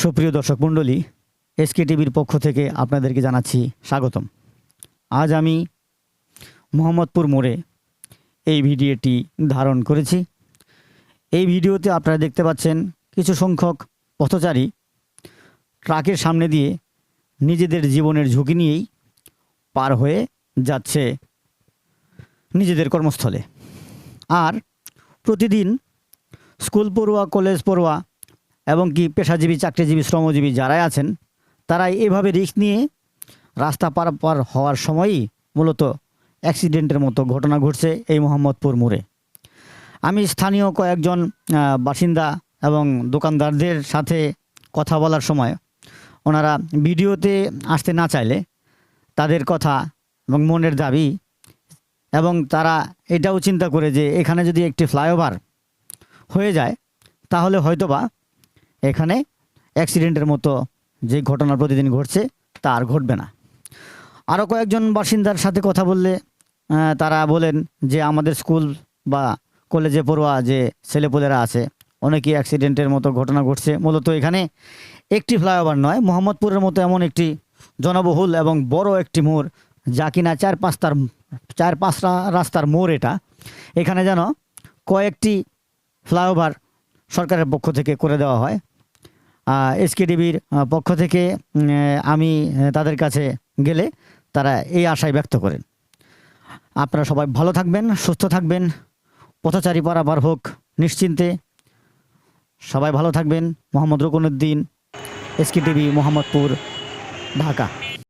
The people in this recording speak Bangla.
সুপ্রিয় দর্শক মণ্ডলী, এসকে টিভির পক্ষ থেকে আপনাদেরকে জানাচ্ছি স্বাগতম। আজ আমি মোহাম্মদপুর মোড়ে এই ভিডিওটি ধারণ করেছি। এই ভিডিওতে আপনারা দেখতে পাচ্ছেন কিছু সংখ্যক পথচারী ট্রাকের সামনে দিয়ে নিজেদের জীবনের ঝুঁকি নিয়েই পার হয়ে যাচ্ছে নিজেদের কর্মস্থলে। আর প্রতিদিন স্কুল পড়ুয়া, কলেজ পড়ুয়া এবং কি পেশাজীবী, চাকরিজীবী, শ্রমজীবী যারাই আছেন তারাই এভাবে রিস্ক নিয়ে রাস্তা পারাপার হওয়ার সময়ই মূলত অ্যাক্সিডেন্টের মতো ঘটনা ঘটছে এই মোহাম্মদপুর মোড়ে। আমি স্থানীয় কয়েকজন বাসিন্দা এবং দোকানদারদের সাথে কথা বলার সময় ওনারা ভিডিওতে আসতে না চাইলে তাদের কথা এবং মনের দাবি, এবং তারা এটাও চিন্তা করে যে এখানে যদি একটি ফ্লাইওভার হয়ে যায় তাহলে হয়তোবা এখানে অ্যাক্সিডেন্টের মতো যে ঘটনা প্রতিদিন ঘটছে তা আর ঘটবে না। আরও কয়েকজন বাসিন্দার সাথে কথা বললে তারা বলেন যে আমাদের স্কুল বা কলেজে পড়ুয়া যে ছেলেপুলেরা আছে অনেকেই অ্যাক্সিডেন্টের মতো ঘটনা ঘটছে। মূলত এখানে একটি ফ্লাইওভার নয়, মোহাম্মদপুরের মতো এমন একটি জনবহুল এবং বড় একটি মোড়, যা কিনা চার পাঁচটা রাস্তার মোড়। এখানে যেন কয়েকটি ফ্লাইওভার সরকারের পক্ষ থেকে করে দেওয়া হয়। এসকে টিভির পক্ষ থেকে আমি তাদের কাছে গেলে তারা এই আশায় ব্যক্ত করেন। আপনারা সবাই ভালো থাকবেন, সুস্থ থাকবেন, পথচারী পারাপার হোক নিশ্চিন্তে। সবাই ভালো থাকবেন। Mohammad Ruknuddin, SK TV, Mohammadpur, Dhaka.